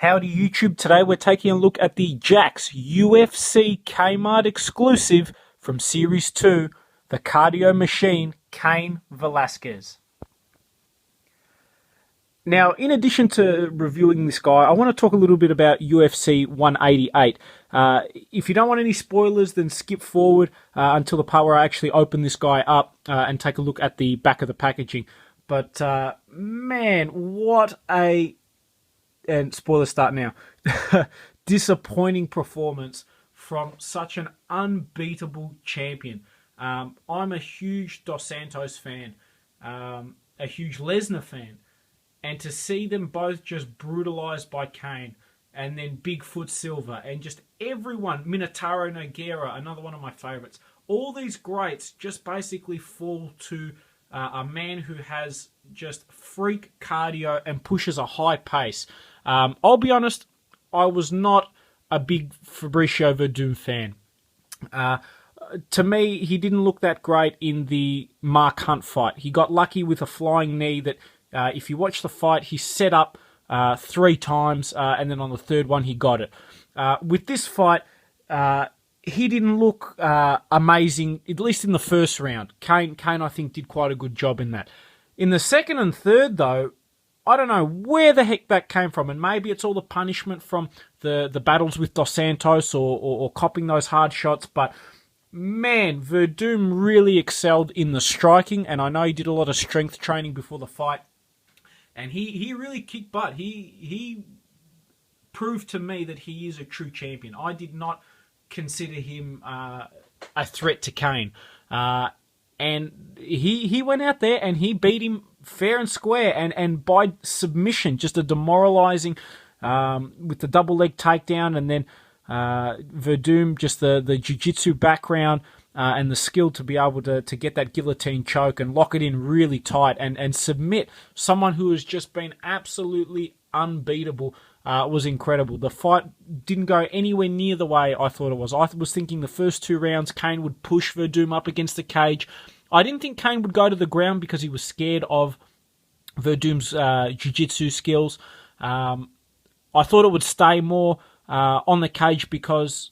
Howdy YouTube, today we're taking a look at the Jakks UFC Kmart exclusive from Series 2, the cardio machine, Cain Velasquez. Now, in addition to reviewing this guy, I want to talk a little bit about UFC 188. If you don't want any spoilers, then skip forward until the part where I actually open this guy up and take a look at the back of the packaging. But, man, what a... And spoilers start now. Disappointing performance from such an unbeatable champion. I'm a huge Dos Santos fan, a huge Lesnar fan, and to see them both just brutalized by Cain, and then Bigfoot Silva, and just everyone, Minotauro Nogueira, another one of my favorites. All these greats just basically fall to a man who has just freak cardio and pushes a high pace. I'll be honest, I was not a big Fabricio Werdum fan. To me, he didn't look that great in the Mark Hunt fight. He got lucky with a flying knee that, if you watch the fight, he set up 3 times, and then on the third one, he got it. With this fight, he didn't look amazing, at least in the first round. Cain, I think, did quite a good job in that. In the second and third, though, I don't know where the heck that came from, and maybe it's all the punishment from the battles with Dos Santos or copping those hard shots, but man, Werdum really excelled in the striking, and I know he did a lot of strength training before the fight, and he really kicked butt. He proved to me that he is a true champion. I did not consider him a threat to Cain. And he went out there and he beat him fair and square and by submission, just a demoralizing with the double leg takedown, and then Werdum, just the jiu-jitsu background and the skill to be able to get that guillotine choke and lock it in really tight and submit someone who has just been absolutely unbeatable. Was incredible. The fight didn't go anywhere near the way I thought it was. I was thinking the first 2 rounds, Cain would push Werdum up against the cage. I didn't think Cain would go to the ground because he was scared of Werdum's jiu-jitsu skills. I thought it would stay more on the cage because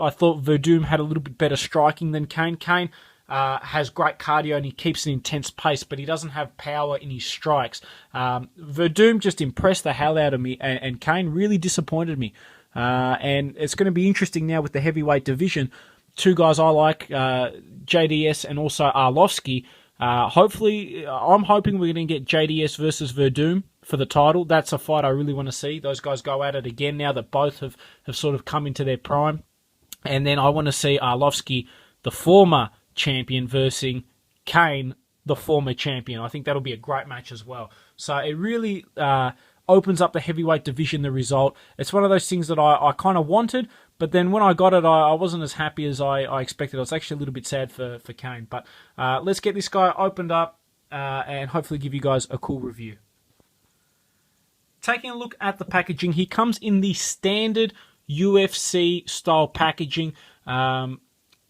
I thought Werdum had a little bit better striking than Cain. Cain has great cardio and he keeps an intense pace, but he doesn't have power in his strikes. Werdum just impressed the hell out of me, and Cain really disappointed me. And it's going to be interesting now with the heavyweight division. 2 guys I like, JDS and also Arlovsky. Hopefully, I'm hoping we're going to get JDS versus Werdum for the title. That's a fight I really want to see. Those guys go at it again now that both have sort of come into their prime. And then I want to see Arlovsky, the former champion, versus Cain, the former champion. I think that'll be a great match as well. So it really opens up the heavyweight division, the result. It's one of those things that I kind of wanted, but then when I got it, I wasn't as happy as I expected. I was actually a little bit sad for Cain. But let's get this guy opened up and hopefully give you guys a cool review. Taking a look at the packaging, he comes in the standard UFC style packaging.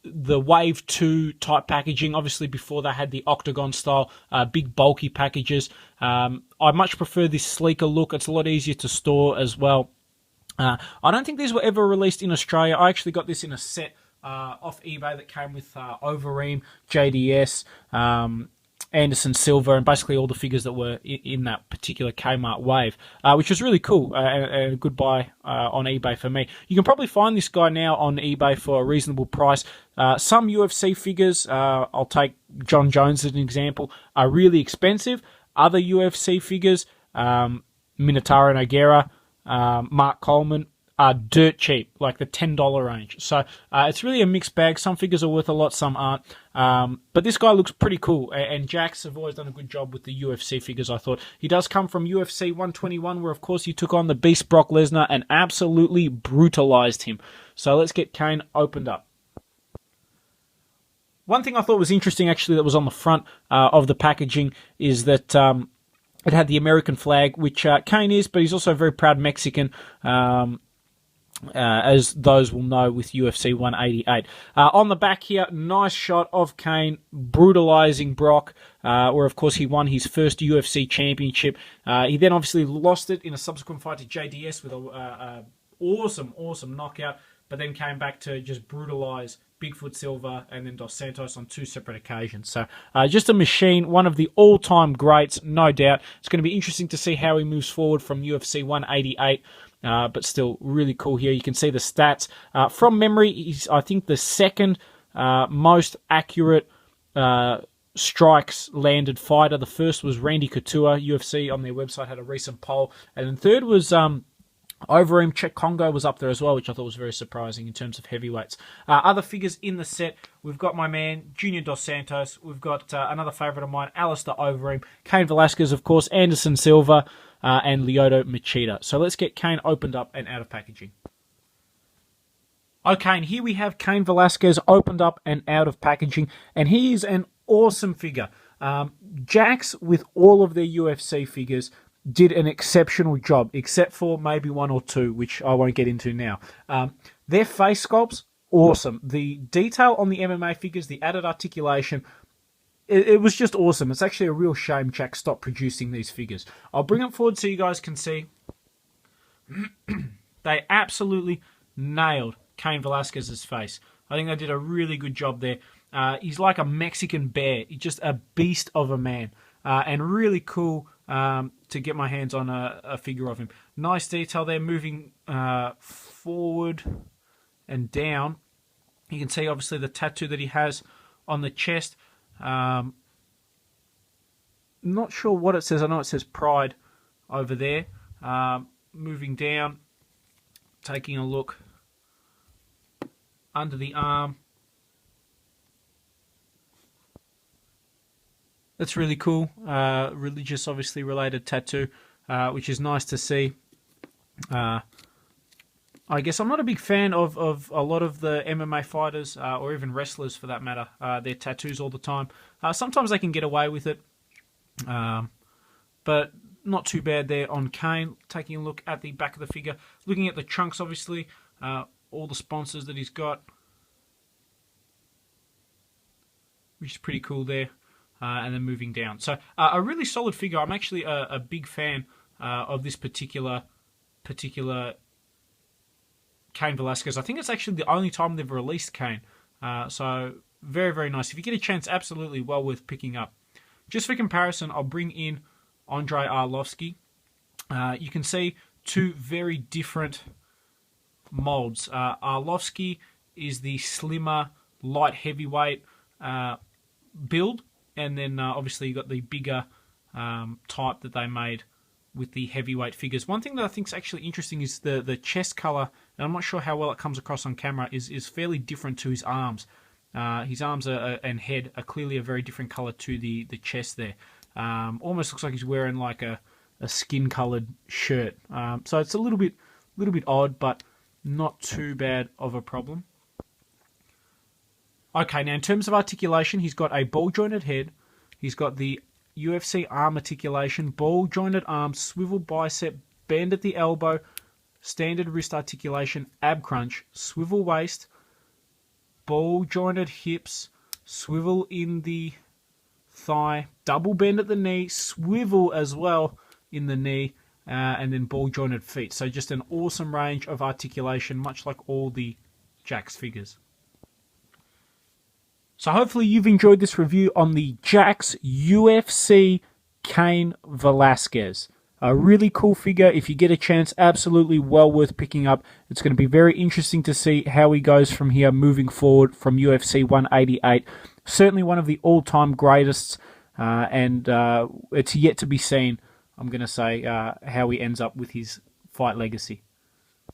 The Wave 2 type packaging. Obviously, before they had the Octagon style, big bulky packages. I much prefer this sleeker look. It's a lot easier to store as well. I don't think these were ever released in Australia. I actually got this in a set off eBay that came with Overeem, JDS, Anderson Silva, and basically all the figures that were in that particular Kmart wave, which was really cool and a good buy on eBay for me. You can probably find this guy now on eBay for a reasonable price. Some UFC figures, I'll take John Jones as an example, are really expensive. Other UFC figures, Minotauro Nogueira, Mark Coleman, are dirt cheap, like the $10 range. So it's really a mixed bag. Some figures are worth a lot, some aren't. But this guy looks pretty cool, and Jakks have always done a good job with the UFC figures, I thought. He does come from UFC 121, where, of course, he took on the Beast Brock Lesnar and absolutely brutalized him. So let's get Cain opened up. One thing I thought was interesting, actually, that was on the front of the packaging is that it had the American flag, which Cain is, but he's also a very proud Mexican. as those will know with UFC 188. On the back here, nice shot of Cain brutalizing Brock, where of course he won his first UFC championship. He then obviously lost it in a subsequent fight to JDS with a awesome knockout, but then came back to just brutalize Bigfoot Silva and then Dos Santos on 2 separate occasions. So just a machine, one of the all-time greats, no doubt. It's going to be interesting to see how he moves forward from UFC 188. But still really cool here. You can see the stats. From memory, he's, I think, the second most accurate strikes landed fighter. The first was Randy Couture. UFC on their website had a recent poll. And then third was Overeem. Czech Congo was up there as well, which I thought was very surprising in terms of heavyweights. Other figures in the set, we've got my man, Junior Dos Santos. We've got another favourite of mine, Alistair Overeem. Cain Velasquez, of course, Anderson Silva, and Lyoto Machida. So let's get Cain opened up and out of packaging. Okay, and here we have Cain Velasquez opened up and out of packaging, and he is an awesome figure. Jakks, with all of their UFC figures, did an exceptional job, except for maybe 1 or 2, which I won't get into now. Their face sculpts, awesome. The detail on the MMA figures, the added articulation, it was just awesome. It's actually a real shame Jakks stopped producing these figures. I'll bring it forward so you guys can see. They absolutely nailed Cain Velasquez's face. I think they did a really good job there. He's like a Mexican bear. He's just a beast of a man. And really cool to get my hands on a figure of him. Nice detail there, moving forward and down. You can see, obviously, the tattoo that he has on the chest. Not sure what it says. I know it says Pride over there. Moving down, taking a look under the arm. That's really cool. Religious, obviously related tattoo, which is nice to see. I guess I'm not a big fan of a lot of the MMA fighters, or even wrestlers for that matter, their tattoos all the time. Sometimes they can get away with it, but not too bad there on Cain. Taking a look at the back of the figure, looking at the trunks, obviously, all the sponsors that he's got, which is pretty cool there, and then moving down. So a really solid figure. I'm actually a big fan of this particular Cain Velasquez. I think it's actually the only time they've released Cain. So very, very nice. If you get a chance, absolutely well worth picking up. Just for comparison, I'll bring in Andrei Arlovski. You can see 2 very different molds. Arlovski is the slimmer, light heavyweight build, and then obviously you got the bigger type that they made with the heavyweight figures. One thing that I think is actually interesting is the chest colour, and I'm not sure how well it comes across on camera, is fairly different to his arms. His arms and head are clearly a very different colour to the chest there. Almost looks like he's wearing like a skin-coloured shirt. So it's a little bit odd, but not too bad of a problem. Okay, now in terms of articulation, he's got a ball-jointed head. He's got the UFC arm articulation, ball-jointed arms, swivel bicep, bend at the elbow, standard wrist articulation, ab crunch, swivel waist, ball-jointed hips, swivel in the thigh, double bend at the knee, swivel as well in the knee, and then ball-jointed feet. So just an awesome range of articulation, much like all the Jakks figures. So hopefully you've enjoyed this review on the Jakks UFC Cain Velasquez. A really cool figure. If you get a chance, absolutely well worth picking up. It's going to be very interesting to see how he goes from here moving forward from UFC 188. Certainly one of the all-time greatest, and it's yet to be seen, I'm going to say, how he ends up with his fight legacy.